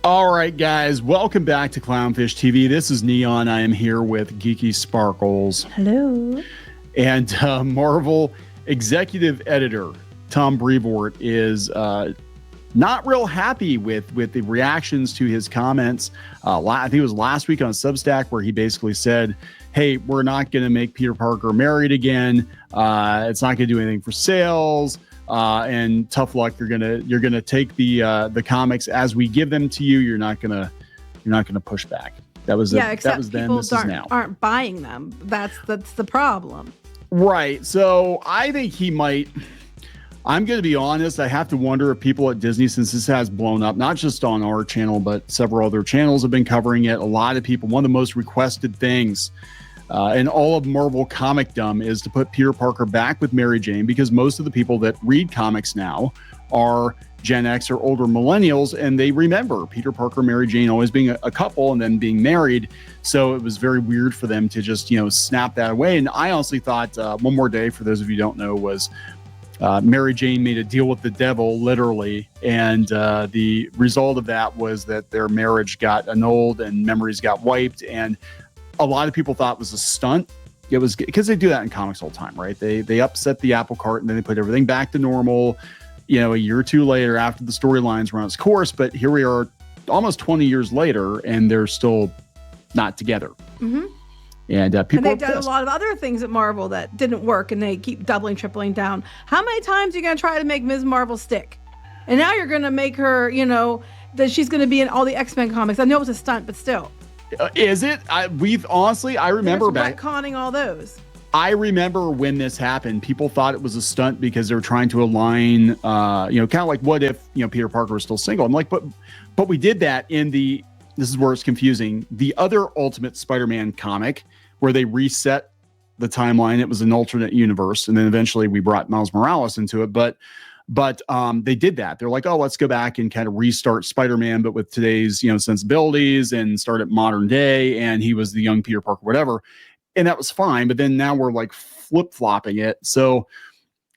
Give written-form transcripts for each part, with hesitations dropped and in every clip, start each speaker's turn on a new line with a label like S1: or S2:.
S1: All right, guys, welcome back to Clownfish TV. This is Kneon. I am here with Geeky Sparkles.
S2: Hello.
S1: And Marvel executive editor Tom Brevoort is not real happy with the reactions to his comments. I think it was last week on Substack where he basically said, hey, we're not going to make Peter Parker married again. It's not going to do anything for sales. And tough luck. You're gonna take the comics as we give them to you. You're not gonna push back. That was
S2: except
S1: that was then.
S2: People
S1: this is now.
S2: Aren't buying them. That's the problem.
S1: Right. So I think he might. I'm going to be honest. I have to wonder if people at Disney, since this has blown up, not just on our channel, but several other channels have been covering it. A lot of people. One of the most requested things. And all of Marvel comicdom is to put Peter Parker back with Mary Jane, because most of the people that read comics now are Gen X or older millennials, and they remember Peter Parker, Mary Jane always being a couple and then being married. So it was very weird for them to just, snap that away. And I honestly thought One More Day, for those of you who don't know, was Mary Jane made a deal with the devil, literally. And the result of that was that their marriage got annulled and memories got wiped. And a lot of people thought it was a stunt. It was because they do that in comics all the time, right? They upset the apple cart and then they put everything back to normal, a year or two later after the storylines run its course. But here we are almost 20 years later and they're still not together. Mm-hmm. And people
S2: and they've done a lot of other things at Marvel that didn't work, and they keep doubling, tripling down. How many times are you going to try to make Ms. Marvel stick? And now you're going to make her, that she's going to be in all the X-Men comics. I know it was a stunt, but still.
S1: Is it? I remember back
S2: retconning all those.
S1: I remember when this happened, people thought it was a stunt because they were trying to align, kind of like what if, Peter Parker was still single? I'm like, but we did that in this is where it's confusing. The other Ultimate Spider-Man comic where they reset the timeline, it was an alternate universe. And then eventually we brought Miles Morales into it. But they did that. They're like, oh, let's go back and kind of restart Spider-Man, but with today's, sensibilities, and start at modern day. And he was the young Peter Parker, whatever. And that was fine. But then now we're like flip-flopping it. So,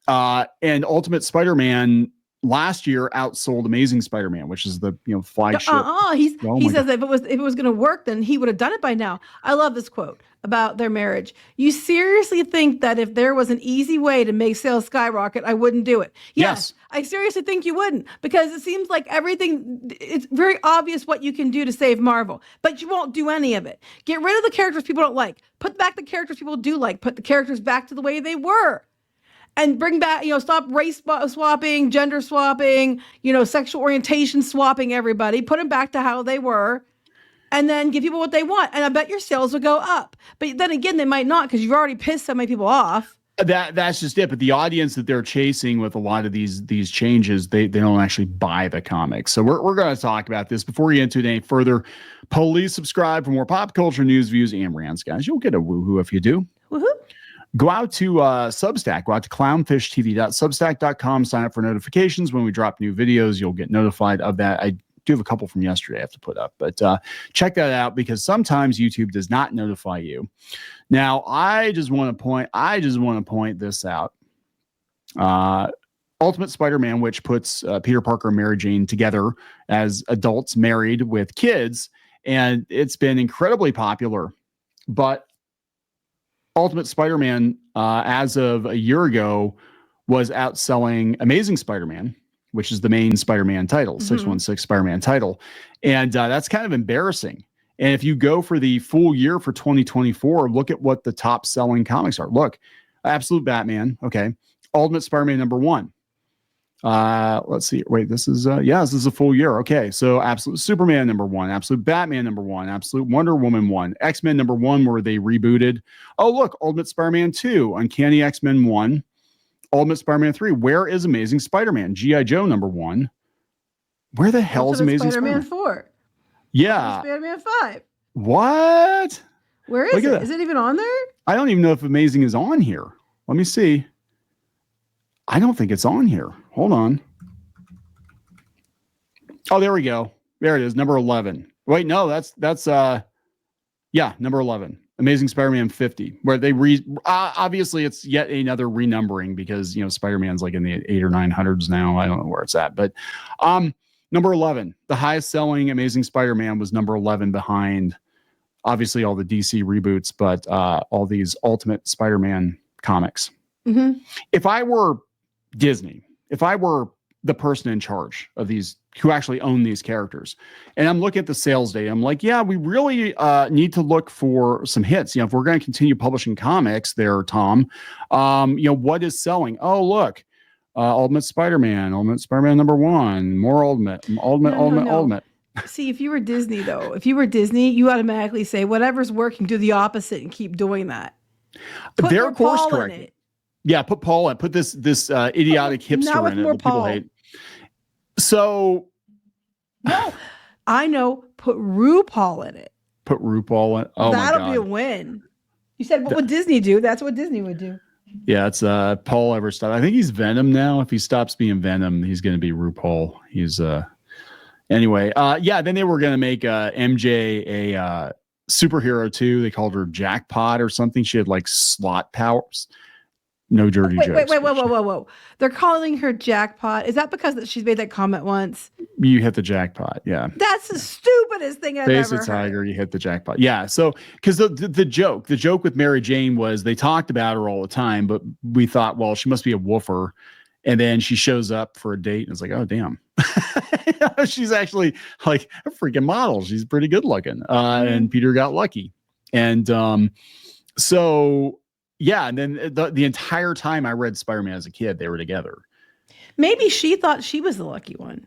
S1: and Ultimate Spider-Man last year outsold Amazing Spider-Man, which is the, flagship.
S2: He says that if it was going to work, then he would have done it by now. I love this quote about their marriage. You seriously think that if there was an easy way to make sales skyrocket, I wouldn't do it? Yes. I seriously think you wouldn't, because it seems like it's very obvious what you can do to save Marvel, but you won't do any of it. Get rid of the characters people don't like. Put back the characters people do like. Put the characters back to the way they were. And bring back, stop race swapping, gender swapping, sexual orientation swapping everybody. Put them back to how they were. And then give people what they want. And I bet your sales will go up. But then again, they might not, because you've already pissed so many people off.
S1: That's just it. But the audience that they're chasing with a lot of these changes, they don't actually buy the comics. So we're going to talk about this. Before we get into it any further, please subscribe for more pop culture news, views, and rants, guys. You'll get a woohoo if you do. Woohoo. Go out to Substack. Go out to clownfishtv.substack.com. Sign up for notifications. When we drop new videos, you'll get notified of that. I do have a couple from yesterday I have to put up, but check that out, because sometimes YouTube does not notify you. Now, I just want to point this out. Ultimate Spider-Man, which puts Peter Parker and Mary Jane together as adults married with kids, and it's been incredibly popular. But Ultimate Spider-Man, as of a year ago, was outselling Amazing Spider-Man, which is the main Spider-Man title, 616 Spider-Man title. And that's kind of embarrassing. And if you go for the full year for 2024, look at what the top selling comics are. Look, Absolute Batman. Okay. Ultimate Spider-Man #1. Let's see. Wait, this is a full year. Okay. So Absolute Superman #1, Absolute Batman #1, Absolute Wonder Woman 1, X-Men #1, where they rebooted. Oh, look, Ultimate Spider-Man 2, Uncanny X-Men 1, Ultimate Spider-Man 3. Where is Amazing Spider-Man? G.I. Joe #1. Where the hell is Amazing Spider-Man
S2: 4?
S1: Yeah.
S2: Spider-Man 5.
S1: What?
S2: Where is it? Is it even on there?
S1: I don't even know if Amazing is on here. Let me see. I don't think it's on here. Hold on. Oh, there we go. There it is. Number 11. Wait, no, that's number 11. Amazing Spider-Man 50, where they obviously it's yet another renumbering, because Spider-Man's like in the 800 or 900s now. I don't know where it's at, but Number 11, the highest selling Amazing Spider-Man was number 11 behind obviously all the DC reboots, but all these Ultimate Spider-Man comics.
S2: Mm-hmm.
S1: If I were Disney, if I were the person in charge of these, who actually own these characters, and I'm looking at the sales data, I'm like, yeah, we really need to look for some hits. You know, if we're going to continue publishing comics there, Tom, you know, what is selling? Oh, look, Ultimate Spider-Man number 1, more Ultimate.
S2: See, if you were Disney, though, you automatically say whatever's working, do the opposite and keep doing that.
S1: They're course corrected. Yeah, put Paul in. Put this idiotic hipster in it that people hate. So,
S2: no, I know. Put RuPaul in it.
S1: Put RuPaul in. Oh,
S2: that'll
S1: my God.
S2: be a win. You said, what would Disney do? That's what Disney would do.
S1: Yeah, it's Paul Everstop. I think he's Venom now. If he stops being Venom, he's going to be RuPaul. He's anyway. Yeah, then they were going to make MJ a superhero too. They called her Jackpot or something. She had like slot powers. No dirty jokes.
S2: Wait, whoa. They're calling her Jackpot. Is that because she's made that comment once?
S1: You hit the jackpot. Yeah.
S2: That's the stupidest thing I've ever heard.
S1: Tiger, you hit the jackpot. Yeah. So, because the joke with Mary Jane was they talked about her all the time, but we thought, well, she must be a woofer. And then she shows up for a date and it's like, oh, damn. She's actually like a freaking model. She's pretty good looking. And Peter got lucky. And so... yeah, and then the entire time I read Spider-Man as a kid, they were together.
S2: Maybe she thought she was the lucky one.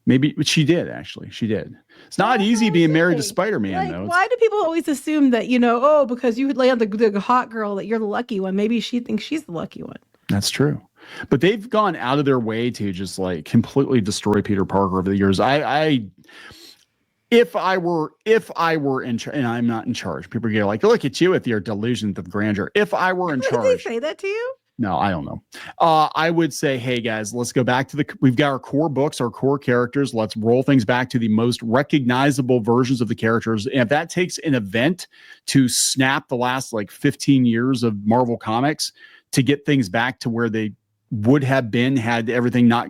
S1: Maybe she did, actually. She did. It's not easy being married to Spider-Man, though.
S2: Why do people always assume that, you know, oh, because you would lay on the hot girl that you're the lucky one? Maybe she thinks she's the lucky one.
S1: That's true. But they've gone out of their way to just like completely destroy Peter Parker over the years. If I were in charge, and I'm not in charge, people get like, look at you with your delusions of grandeur. If I were in charge,
S2: did they say that to you?
S1: No, I don't know. I would say, hey guys, let's go back to we've got our core books, our core characters. Let's roll things back to the most recognizable versions of the characters. And if that takes an event to snap the last like 15 years of Marvel Comics to get things back to where they would have been had everything not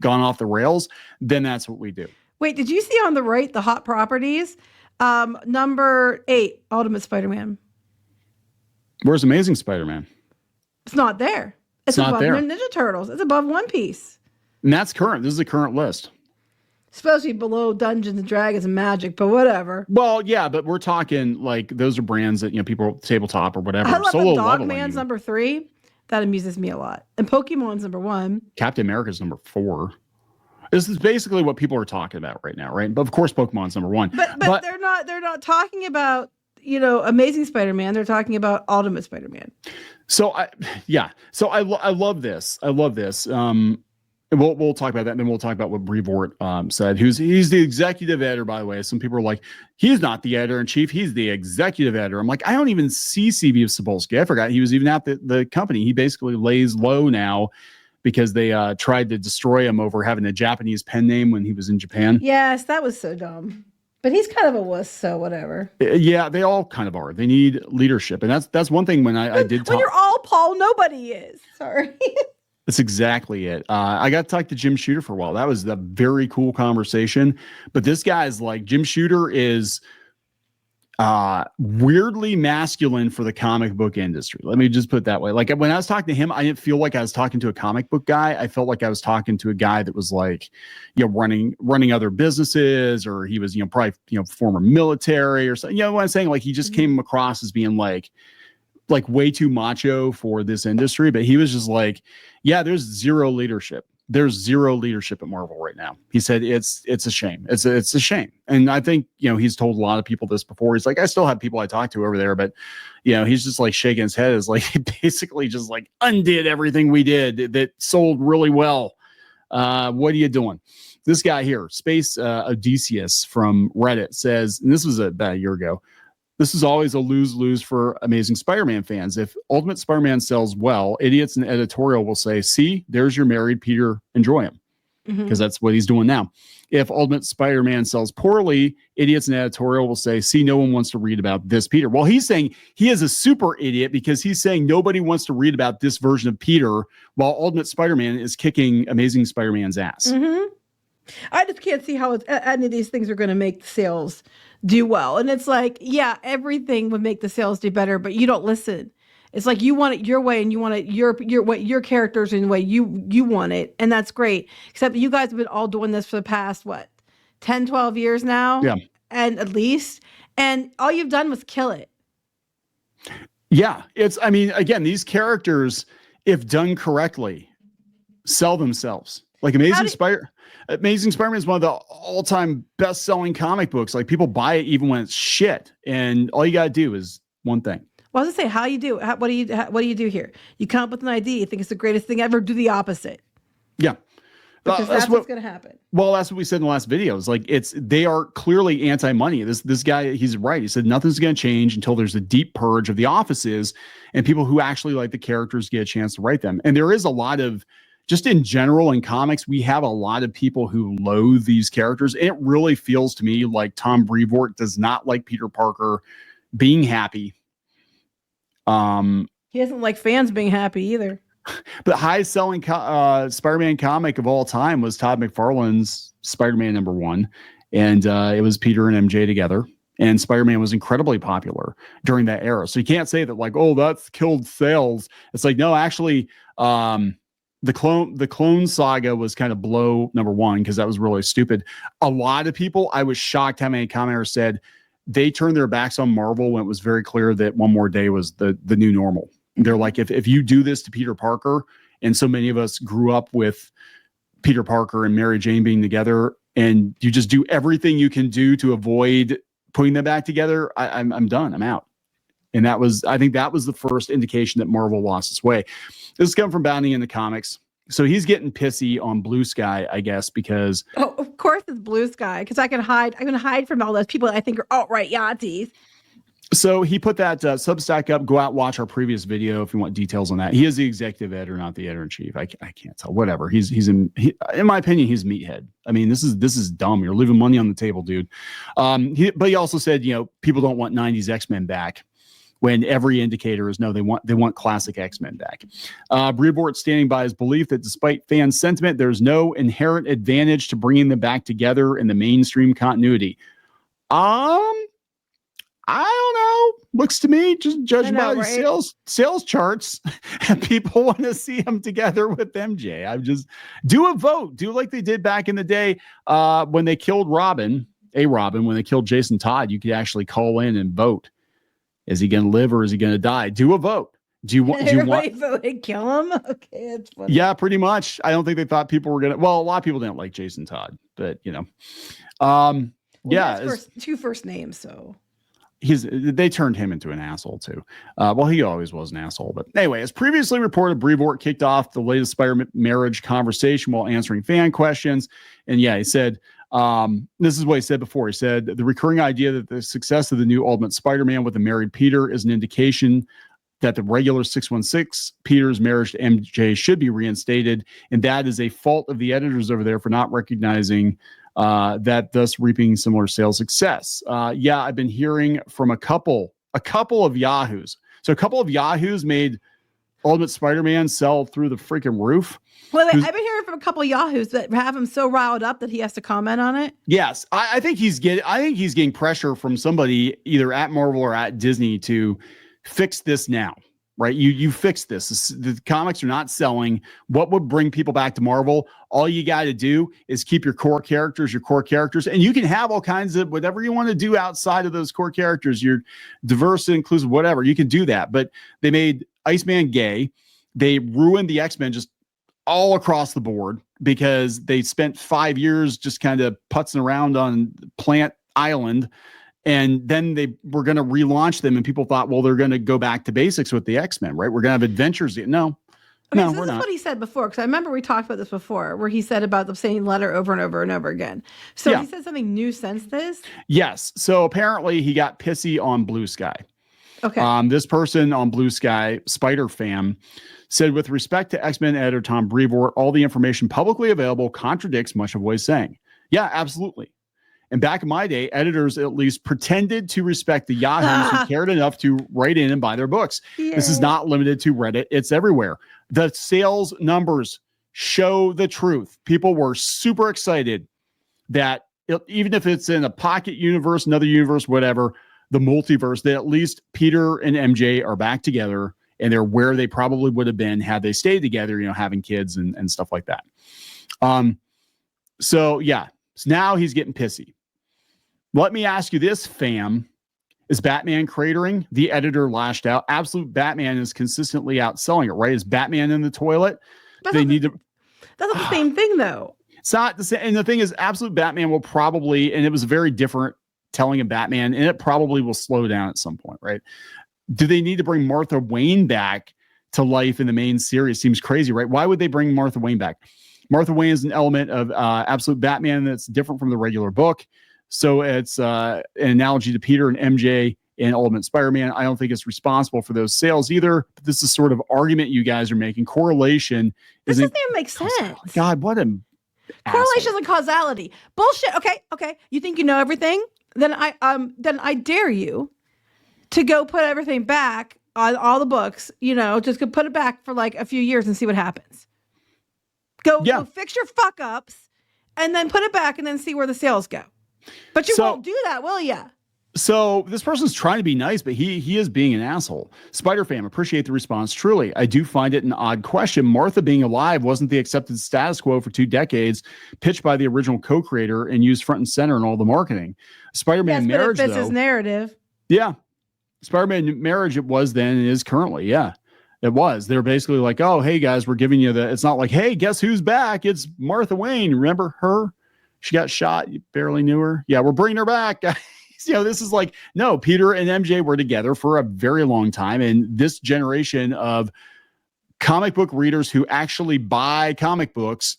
S1: gone off the rails, then that's what we do.
S2: Wait, did you see on the right the hot properties? Number 8, Ultimate Spider-Man.
S1: Where's Amazing Spider-Man?
S2: It's not there. It's
S1: not
S2: above
S1: there.
S2: Ninja Turtles. It's above One Piece.
S1: And that's current. This is the current list.
S2: It's supposed to be below Dungeons and Dragons and Magic, but whatever.
S1: Well, yeah, but we're talking like those are brands that, you know, people tabletop or whatever.
S2: I love
S1: Solo
S2: Dogman's number 3. That amuses me a lot. And Pokemon's number 1.
S1: Captain America's number 4. This is basically what people are talking about right now, right? But of course, Pokemon's number 1.
S2: But they're not talking about, you know, Amazing Spider-Man. They're talking about Ultimate Spider-Man.
S1: So I love this. I love this. And we'll talk about that, and then we'll talk about what Brevoort said. He's the executive editor, by the way. Some people are like, he's not the editor in chief. He's the executive editor. I'm like, I don't even see C.B. Sapolsky. I forgot he was even at the company. He basically lays low now, because they tried to destroy him over having a Japanese pen name when he was in Japan.
S2: Yes, that was so dumb. But he's kind of a wuss, so whatever.
S1: Yeah, they all kind of are. They need leadership. And that's one thing when I did talk.
S2: When you're all Paul, nobody is. Sorry.
S1: That's exactly it. I got to talk to Jim Shooter for a while. That was a very cool conversation. But this guy's like, Jim Shooter is weirdly masculine for the comic book industry. Let me just put it that way. Like when I was talking to him, I didn't feel like I was talking to a comic book guy. I felt like I was talking to a guy that was like, you know, running other businesses, or he was, you know, probably, you know, former military or something. You know what I'm saying? Like he just came across as being like way too macho for this industry. But he was just like, yeah, there's zero leadership. There's zero leadership at Marvel right now. He said it's a shame. It's a shame. And I think, you know, he's told a lot of people this before. He's like, I still have people I talk to over there, but, you know, he's just like shaking his head as like he basically just like undid everything we did that sold really well. What are you doing? This guy here, Space Odysseus from Reddit says, and this was about a year ago, this is always a lose-lose for Amazing Spider-Man fans. If Ultimate Spider-Man sells well, idiots in editorial will say, see, there's your married Peter, enjoy him. Because that's what he's doing now. If Ultimate Spider-Man sells poorly, idiots in editorial will say, see, no one wants to read about this Peter. Well, he's saying he is a super idiot because he's saying nobody wants to read about this version of Peter while Ultimate Spider-Man is kicking Amazing Spider-Man's ass.
S2: I just can't see how any of these things are going to make the sales do well. And it's like, yeah, everything would make the sales do better, but you don't listen. It's like you want it your way and you want it your characters in the way you want it. And that's great. Except you guys have been all doing this for the past, 10, 12 years now?
S1: Yeah.
S2: And at least. And all you've done was kill it.
S1: Yeah. I mean, again, these characters, if done correctly, sell themselves. Like Amazing Spider-Man is one of the all-time best-selling comic books. Like people buy it even when it's shit. And all you got to do is one thing.
S2: Well, I was gonna say, how you do? What do you do here? You come up with an idea, you think it's the greatest thing ever. Do the opposite.
S1: Yeah,
S2: because that's what's gonna happen.
S1: Well, that's what we said in the last videos. Like they are clearly anti-money. This guy, he's right. He said nothing's gonna change until there's a deep purge of the offices and people who actually like the characters get a chance to write them. And there is a lot of, just in general in comics, we have a lot of people who loathe these characters. It really feels to me like Tom Brevoort does not like Peter Parker being happy.
S2: He doesn't like fans being happy either.
S1: The highest selling Spider-Man comic of all time was Todd McFarlane's Spider-Man #1. And it was Peter and MJ together. And Spider-Man was incredibly popular during that era. So you can't say that like, oh, that's killed sales. It's like, no, actually, the clone saga was kind of blow #1 because that was really stupid. A lot of people, I was shocked how many commenters said they turned their backs on Marvel when it was very clear that One More Day was the new normal. They're like, if you do this to Peter Parker, and so many of us grew up with Peter Parker and Mary Jane being together, and you just do everything you can do to avoid putting them back together, I'm done. I'm out. And I think that was the first indication that Marvel lost its way. This is coming from Bounty in the comics. So he's getting pissy on Blue Sky, I guess, because
S2: of course it's Blue Sky, because I can hide from all those people that I think are alt-right Yahtzees.
S1: So he put that Substack up. Go out, watch our previous video if you want details on that. He is the executive editor, not the editor in chief. I can't tell. Whatever. In my opinion, he's meathead. I mean, this is dumb. You're leaving money on the table, dude. But he also said, people don't want 90s X-Men back, when every indicator is no, they want classic X-Men back. Brevoort standing by his belief that despite fan sentiment, there's no inherent advantage to bringing them back together in the mainstream continuity. I don't know. Looks to me, just judging by the sales charts, people want to see them together with MJ. I'm just do a vote. Do like they did back in the day when they killed Robin, when they killed Jason Todd. You could actually call in and vote. Is he going to live or is he going to die? Do a vote. Do you want
S2: vote and kill him? Okay, that's funny.
S1: Yeah, pretty much. I don't think they thought people were going to. Well, a lot of people didn't like Jason Todd, but
S2: two first names, so.
S1: They turned him into an asshole too. Well, he always was an asshole. But anyway, as previously reported, Brevoort kicked off the latest Spider-Marriage conversation while answering fan questions. And yeah, he said, this is what he said before. He said, the recurring idea that the success of the new Ultimate Spider-Man with a married Peter is an indication that the regular 616 Peter's marriage to MJ should be reinstated. And that is a fault of the editors over there for not recognizing that, thus reaping similar sales success. Yeah, I've been hearing from a couple of Yahoos. So a couple of Yahoos made Ultimate Spider-Man sell through the freaking roof.
S2: Wait, I've been hearing from a couple of Yahoos that have him so riled up that he has to comment on it.
S1: Yes, I think he's getting pressure from somebody either at Marvel or at Disney to fix this now. Right, you fix this. The comics are not selling. What would bring people back to Marvel? All you got to do is keep your core characters, and you can have all kinds of whatever you want to do outside of those core characters. You're diverse and inclusive, whatever. You can do that. But they made Iceman gay. They ruined the X-Men just all across the board because they spent 5 years just kind of putzing around on Plant Island. And then they were going to relaunch them, and people thought, well, they're going to go back to basics with the X-Men, right? We're going to have adventures. No,
S2: okay,
S1: no,
S2: so
S1: we're
S2: this
S1: not.
S2: is what he said before, because I remember we talked about this before, where he said about the same letter over and over and over again. So yeah. He said something new since this?
S1: Yes. So apparently he got pissy on Blue Sky.
S2: Okay.
S1: This person on Blue Sky, Spider Fam, said, with respect to X-Men editor Tom Brevoort, all the information publicly available contradicts much of what he's saying. Yeah, absolutely. And back in my day, editors at least pretended to respect the Yahoos who cared enough to write in and buy their books. Yeah. This is not limited to Reddit. It's everywhere. The sales numbers show the truth. People were super excited that even if it's in a pocket universe, another universe, whatever, the multiverse, that at least Peter and MJ are back together and they're where they probably would have been had they stayed together, having kids and stuff like that. So now he's getting pissy. Let me ask you this, fam. Is Batman cratering? The editor lashed out. Absolute Batman is consistently outselling it, right? Is Batman in the toilet?
S2: That's not the same thing, though.
S1: It's not the same. And the thing is, Absolute Batman will probably, and it was very different telling of Batman, and it probably will slow down at some point, right? Do they need to bring Martha Wayne back to life in the main series? Seems crazy, right? Why would they bring Martha Wayne back? Martha Wayne is an element of Absolute Batman that's different from the regular book. So it's an analogy to Peter and MJ in Ultimate Spider-Man. I don't think it's responsible for those sales either. But this is sort of argument you guys are making. Correlation.
S2: This doesn't even make sense.
S1: God, what a
S2: correlation and causality. Bullshit. Okay. You think you know everything? Then I dare you to go put everything back on all the books. Just go put it back for like a few years and see what happens. Go fix your fuck ups, and then put it back, and then see where the sales go. But you won't do that, will ya?
S1: So this person's trying to be nice, but he is being an asshole. Spider Fam, appreciate the response. Truly, I do find it an odd question. Martha being alive wasn't the accepted status quo for 2 decades, pitched by the original co-creator and used front and center in all the marketing. Spider-Man marriage,
S2: but it fits his narrative.
S1: Yeah. Spider-Man marriage, it was then and is currently. Yeah, it was. They're basically like, oh, hey guys, we're giving you it's not like, hey, guess who's back? It's Martha Wayne. Remember her? She got shot. You barely knew her. Yeah, we're bringing her back. This is like, no, Peter and MJ were together for a very long time. And this generation of comic book readers who actually buy comic books,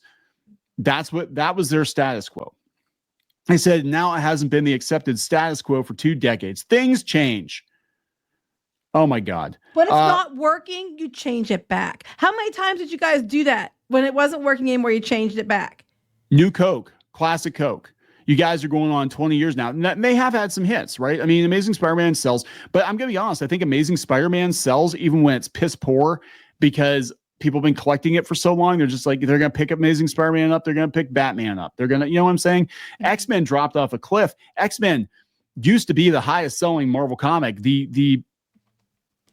S1: that was their status quo. I said, now it hasn't been the accepted status quo for 2 decades. Things change. Oh my God.
S2: When it's not working, you change it back. How many times did you guys do that when it wasn't working anymore? You changed it back.
S1: New Coke. Classic Coke. You guys are going on 20 years now. And that may have had some hits, right? I mean, Amazing Spider-Man sells, but I'm going to be honest. I think Amazing Spider-Man sells even when it's piss poor because people have been collecting it for so long. They're just like, they're going to pick Amazing Spider-Man up. They're going to pick Batman up. They're going to, you know what I'm saying? X-Men dropped off a cliff. X-Men used to be the highest selling Marvel comic. The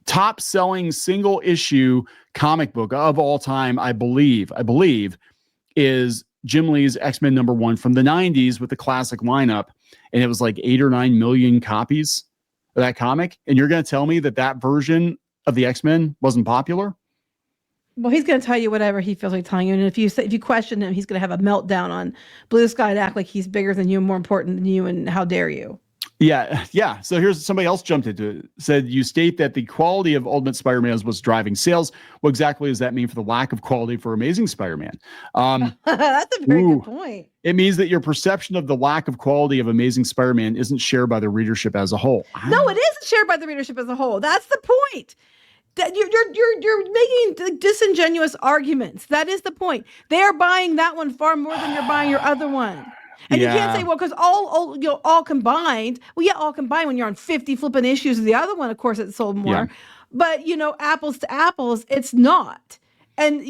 S1: top selling single issue comic book of all time, I believe is Jim Lee's X-Men #1 from the 90s with the classic lineup. And it was like 8 or 9 million copies of that comic. And you're going to tell me that version of the X-Men wasn't popular?
S2: Well, he's going to tell you whatever he feels like telling you. And if you question him, he's going to have a meltdown on Blue Sky and act like he's bigger than you, more important than you. And how dare you?
S1: Yeah. So here's somebody else jumped into it. Said, you state that the quality of Ultimate Spider-Man is what's driving sales. What exactly does that mean for the lack of quality for Amazing Spider-Man?
S2: That's a very good point.
S1: It means that your perception of the lack of quality of Amazing Spider-Man isn't shared by the readership as a whole.
S2: No, it isn't shared by the readership as a whole. That's the point. That you're making disingenuous arguments. That is the point. They are buying that one far more than you're buying your other one. And you can't say, well, because all combined. Well, all combined when you're on 50 flipping issues of the other one, of course, it sold more. Yeah. But apples to apples, it's not. And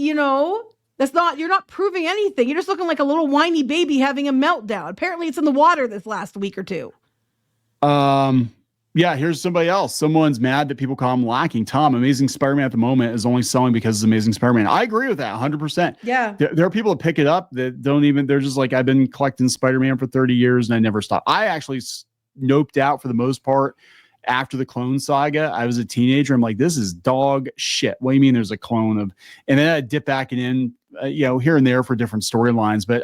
S2: that's not. You're not proving anything. You're just looking like a little whiny baby having a meltdown. Apparently, it's in the water this last week or two.
S1: Yeah, here's somebody else. Someone's mad that people call him lacking. Tom, Amazing Spider-Man at the moment is only selling because it's Amazing Spider-Man. I agree with that 100%.
S2: Yeah.
S1: There are people that pick it up that they're just like, I've been collecting Spider-Man for 30 years and I never stopped. I actually noped out for the most part after the Clone Saga. I was a teenager. I'm like, this is dog shit. What do you mean there's a clone of, and then I dip back in, here and there for different storylines. But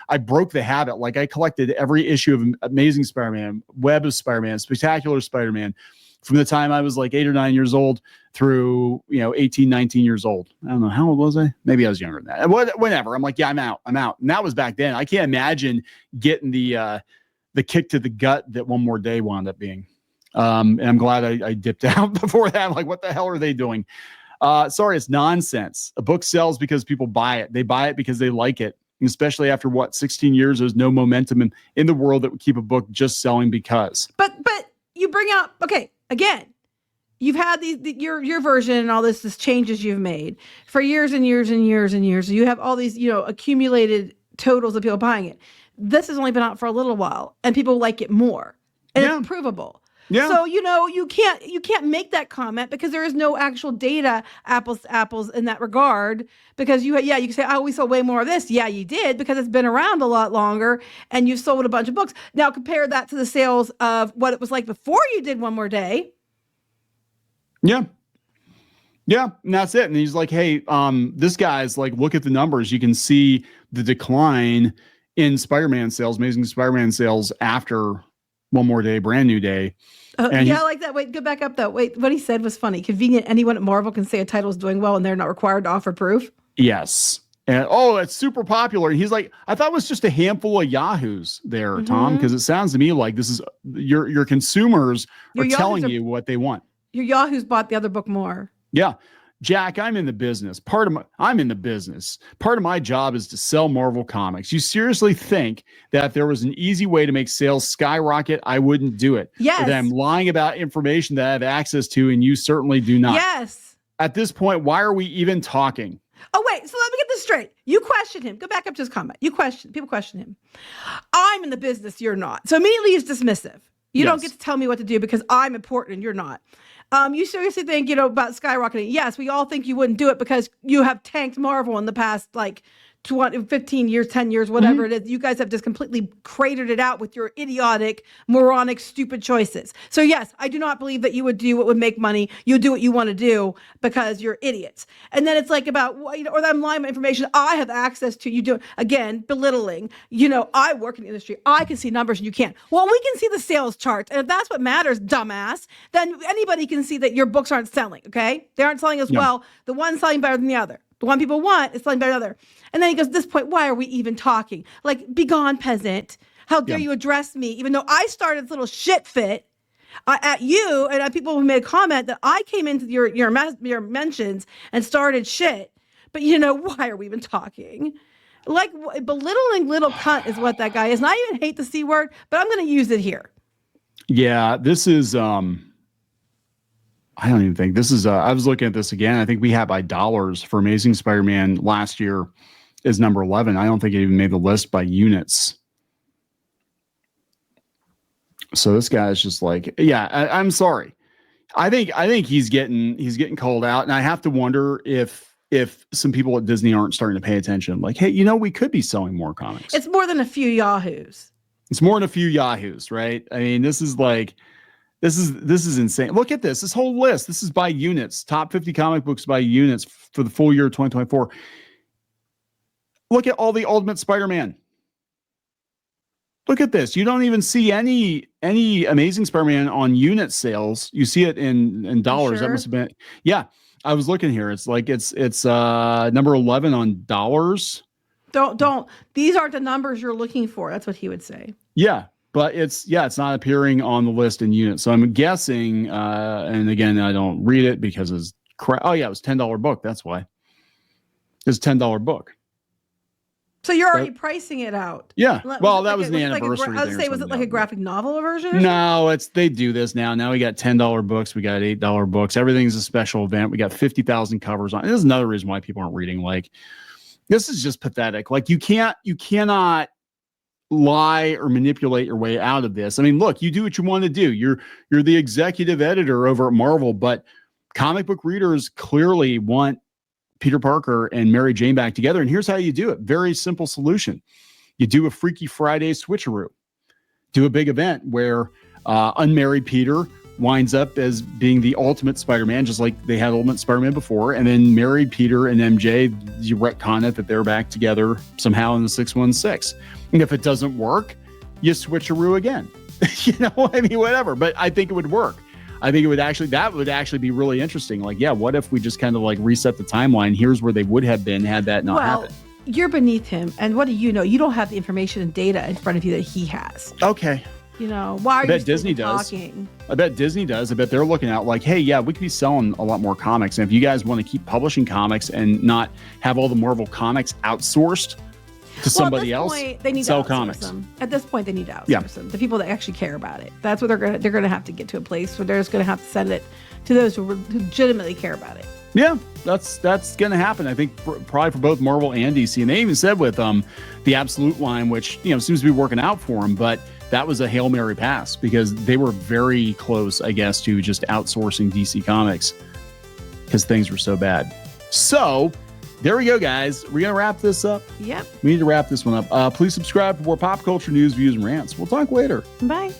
S1: I broke the habit. Like I collected every issue of Amazing Spider-Man, Web of Spider-Man, Spectacular Spider-Man from the time I was like 8 or 9 years old through, 18, 19 years old. I don't know. How old was I? Maybe I was younger than that. Whenever. I'm like, yeah, I'm out. And that was back then. I can't imagine getting the kick to the gut that One More Day wound up being. And I'm glad I dipped out before that. I'm like, what the hell are they doing? Sorry, it's nonsense. A book sells because people buy it. They buy it because they like it. And especially after 16 years, there's no momentum in the world that would keep a book just selling because. But
S2: you bring out, okay, again, you've had your version and all this changes you've made for years and years and years and years. So you have all these, accumulated totals of people buying it. This has only been out for a little while, and people like it more, and it's provable.
S1: Yeah.
S2: So, you can't make that comment because there is no actual data, apples to apples, in that regard. Because you can say, oh, we sold way more of this. Yeah, you did, because it's been around a lot longer and you sold a bunch of books. Now compare that to the sales of what it was like before you did One More Day.
S1: Yeah. Yeah. And that's it. And he's like, hey, this guy's like, look at the numbers. You can see the decline in Spider-Man sales, Amazing Spider-Man sales after One More Day, Brand New Day.
S2: I like that. Wait, go back up though. Wait, what he said was funny. Convenient. Anyone at Marvel can say a title is doing well and they're not required to offer proof.
S1: Yes. And it's super popular. And he's like, I thought it was just a handful of Yahoos there, Tom, because it sounds to me like this is your consumers are telling you what they want.
S2: Your Yahoos bought the other book more.
S1: Yeah. Jack, I'm in the business. Part of my job is to sell Marvel comics. You seriously think that if there was an easy way to make sales skyrocket, I wouldn't do it?
S2: Yes.
S1: Or that I'm lying about information that I have access to, and you certainly do not.
S2: Yes.
S1: At this point, why are we even talking?
S2: Oh, wait. So let me get this straight. You question him. Go back up to his comment. People question him. I'm in the business. You're not. So immediately he's dismissive. You don't get to tell me what to do because I'm important and you're not. You seriously think, about skyrocketing? Yes, we all think you wouldn't do it because you have tanked Marvel in the past, 15 years, 10 years, whatever it is. You guys have just completely cratered it out with your idiotic, moronic, stupid choices. So yes, I do not believe that you would do what would make money. You do what you want to do because you're idiots. And then it's like about, or I'm lying about information I have access to. You do, again, belittling. I work in the industry. I can see numbers and you can't. Well, we can see the sales charts. And if that's what matters, dumbass, then anybody can see that your books aren't selling, okay? They aren't selling as well. The one's selling better than the other. The one people want is selling better than the other. And then he goes, at this point, why are we even talking? Like, be gone, peasant. How dare you address me? Even though I started this little shit fit at you and at people who made a comment that I came into your mentions and started shit. But why are we even talking? Like, belittling little cunt is what that guy is. And I even hate the C word, but I'm going to use it here.
S1: Yeah, this is... I don't even think this is, I was looking at this again. I think we have by dollars for Amazing Spider-Man last year is number 11. I don't think it even made the list by units. So this guy is just like, I'm sorry. I think he's getting called out. And I have to wonder if some people at Disney aren't starting to pay attention. Like, hey, we could be selling more comics.
S2: It's more than a few Yahoos.
S1: It's more than a few Yahoos, right? I mean, this is insane. Look at this whole list. This is by units, top 50 comic books by units for the full year of 2024. Look at all the Ultimate Spider-Man. Look at this. You don't even see any Amazing Spider-Man on unit sales. You see it in dollars.
S2: Sure?
S1: That must have been, I was looking here. It's like, it's number 11 on dollars.
S2: Don't, these aren't the numbers you're looking for. That's what he would say.
S1: Yeah. But it's not appearing on the list in units. So I'm guessing, and again, I don't read it because it's crap. Oh yeah, it was $10 book. That's why. It's $10 book.
S2: So you're already pricing it out.
S1: Yeah. Well, that was the anniversary.
S2: I would say, was it like a graphic novel version?
S1: No, they do this now. Now we got $10 books. We got $8 books. Everything's a special event. We got 50,000 covers on. This is another reason why people aren't reading. Like, this is just pathetic. Like, you cannot lie or manipulate your way out of this. I mean, look, you do what you want to do. You're the executive editor over at Marvel, but comic book readers clearly want Peter Parker and Mary Jane back together. And here's how you do it. Very simple solution. You do a Freaky Friday switcheroo. Do a big event where unmarried Peter winds up as being the Ultimate Spider-Man, just like they had Ultimate Spider-Man before. And then married Peter and MJ, you retcon it that they're back together somehow in the 616. And if it doesn't work, you switcheroo again. I mean, whatever. But I think it would work. I think that would actually be really interesting. Like, what if we just kind of like reset the timeline? Here's where they would have been had that not happened.
S2: You're beneath him. And what do you know? You don't have the information and data in front of you that he has.
S1: Okay.
S2: Why are you Disney talking?
S1: I bet Disney does. I bet they're looking out like, hey, we could be selling a lot more comics. And if you guys want to keep publishing comics and not have all the Marvel comics outsourced to somebody else,
S2: they need
S1: sell
S2: to
S1: comics.
S2: Them. At this point, they need to outsource them. The people that actually care about it. That's what they're going to have to get to a place where they're just going to have to send it to those who legitimately care about it.
S1: Yeah, that's going to happen. I think probably for both Marvel and DC. And they even said with the Absolute line, which seems to be working out for them, but that was a Hail Mary pass because they were very close, I guess, to just outsourcing DC Comics because things were so bad. So there we go, guys. We're going to wrap this up.
S2: Yep.
S1: We need to wrap this one up. Please subscribe for more pop culture news, views, and rants. We'll talk later.
S2: Bye.